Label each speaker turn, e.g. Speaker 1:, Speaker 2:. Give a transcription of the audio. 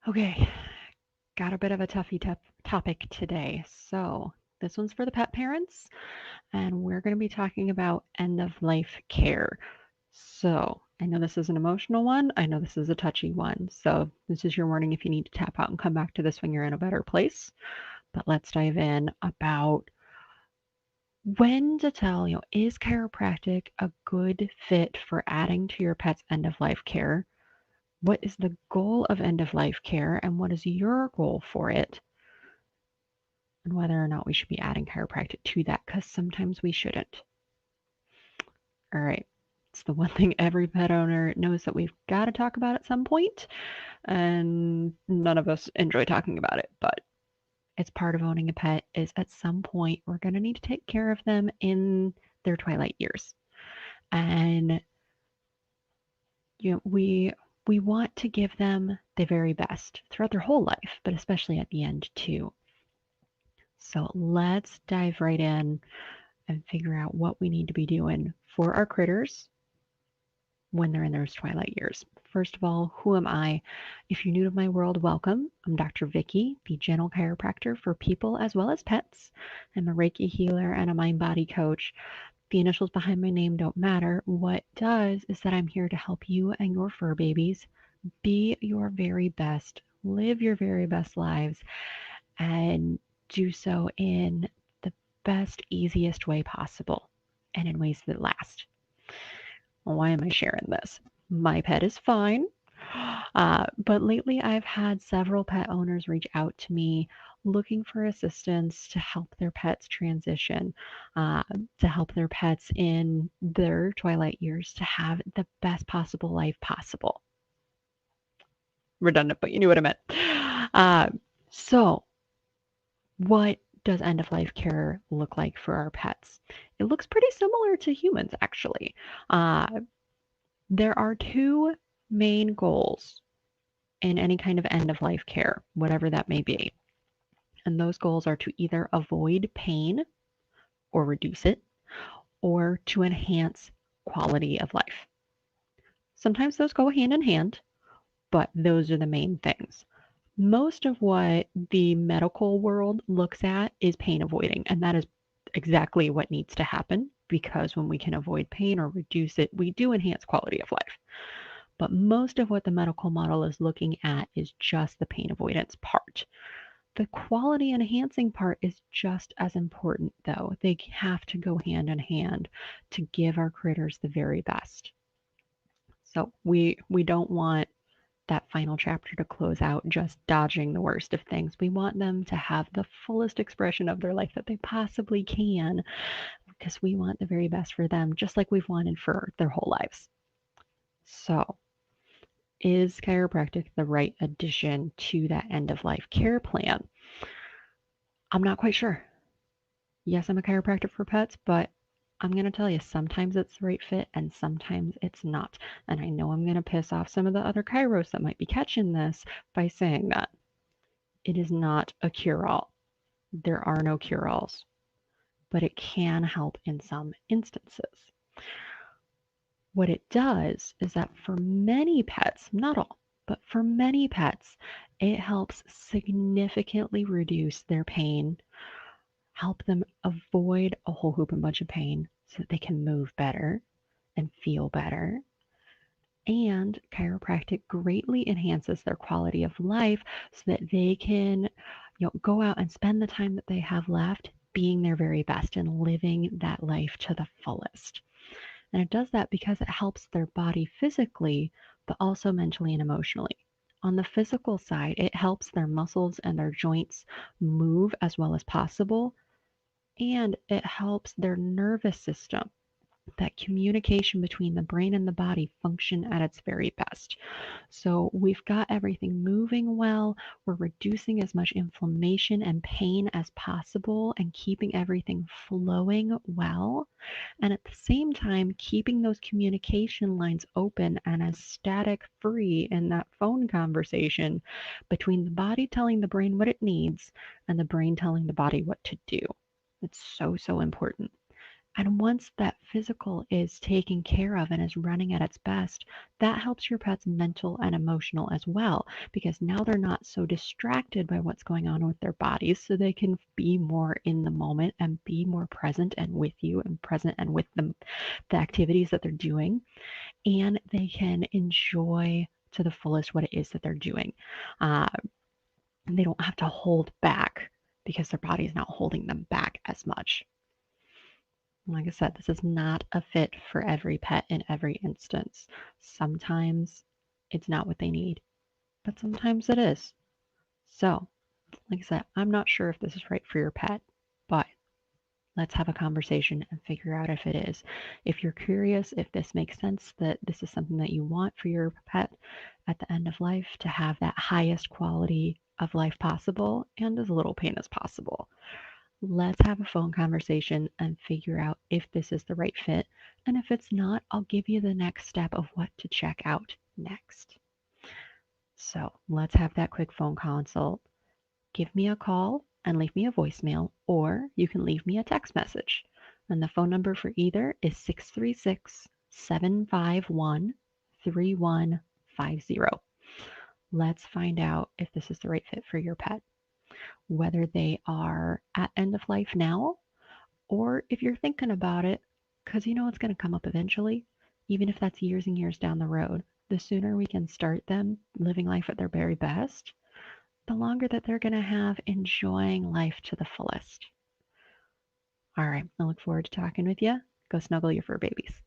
Speaker 1: Okay, got a bit of a topic today. So, this one's for the pet parents, and we're going to be talking about end of life care. So, I know this is an emotional one. I know this is a touchy one. So, this is your warning if you need to tap out and come back to this when you're in a better place. But let's dive in about when to tell, is chiropractic a good fit for adding to your pet's end of life care? What is the goal of end of life care, and what is your goal for it? And whether or not we should be adding chiropractic to that, because sometimes we shouldn't. All right. It's the one thing every pet owner knows that we've got to talk about at some point, and none of us enjoy talking about it, but it's part of owning a pet is at some point we're going to need to take care of them in their twilight years. And we want to give them the very best throughout their whole life, but especially at the end too. So let's dive right in and figure out what we need to be doing for our critters when they're in those twilight years. First of all, who am I? If you're new to my world, welcome. I'm Dr. Vicky, the gentle chiropractor for people as well as pets. I'm a Reiki healer and a mind body coach. The initials behind my name don't matter. What does is that I'm here to help you and your fur babies be your very best, live your very best lives, and do so in the best, easiest way possible and in ways that last. Well, why am I sharing this? My pet is fine. But lately, I've had several pet owners reach out to me looking for assistance to help their pets transition, uh, to help their pets in their twilight years to have the best possible life possible. Redundant, but you knew what I meant. Uh, so, what does end of life care look like for our pets? It looks pretty similar to humans, actually. Uh, there are two main goals in any kind of end of life care, whatever that may be. And those goals are to either avoid pain or reduce it, or to enhance quality of life. Sometimes those go hand in hand, but those are the main things. Most of what the medical world looks at is pain avoiding, and that is exactly what needs to happen because when we can avoid pain or reduce it, we do enhance quality of life. But most of what the medical model is looking at is just the pain avoidance part. The quality enhancing part is just as important, though. They have to go hand in hand to give our critters the very best. So we don't want that final chapter to close out just dodging the worst of things. We want them to have the fullest expression of their life that they possibly can because we want the very best for them, just like we've wanted for their whole lives. So, is chiropractic the right addition to that end of life care plan? I'm not quite sure. Yes, I'm a chiropractor for pets, but I'm going to tell you, sometimes it's the right fit and sometimes it's not. And I know I'm going to piss off some of the other chiros that might be catching this by saying that. It is not a cure all. There are no cure alls, but it can help in some instances. What it does is that for many pets, not all, but for many pets, it helps significantly reduce their pain, help them avoid a whole hoop and bunch of pain so that they can move better and feel better. And chiropractic greatly enhances their quality of life so that they can, go out and spend the time that they have left being their very best and living that life to the fullest. And it does that because it helps their body physically, but also mentally and emotionally. On the physical side, it helps their muscles and their joints move as well as possible, and it helps their nervous system, that communication between the brain and the body, function at its very best. So we've got everything moving well. We're reducing as much inflammation and pain as possible and keeping everything flowing well. And at the same time, keeping those communication lines open and as static free in that phone conversation between the body telling the brain what it needs and the brain telling the body what to do. It's so, so important. And once that physical is taken care of and is running at its best, that helps your pet's mental and emotional as well, because now they're not so distracted by what's going on with their bodies, so they can be more in the moment and be more present and with you and present and with them, the activities that they're doing, and they can enjoy to the fullest what it is that they're doing. Uh, and they don't have to hold back because their body is not holding them back as much. Like I said, this is not a fit for every pet in every instance. Sometimes it's not what they need, but sometimes it is. So, like I said, I'm not sure if this is right for your pet, but let's have a conversation and figure out if it is. If you're curious if this makes sense, that this is something that you want for your pet at the end of life to have that highest quality of life possible and as little pain as possible. Let's have a phone conversation and figure out if this is the right fit. And if it's not, I'll give you the next step of what to check out next. So let's have that quick phone consult. Give me a call and leave me a voicemail, or you can leave me a text message. And the phone number for either is 636-751-3150. Let's find out if this is the right fit for your pet, whether they are at end of life now, or if you're thinking about it, because you know it's going to come up eventually, even if that's years and years down the road. The sooner we can start them living life at their very best, the longer that they're going to have enjoying life to the fullest. All right, I look forward to talking with you. Go snuggle your fur babies.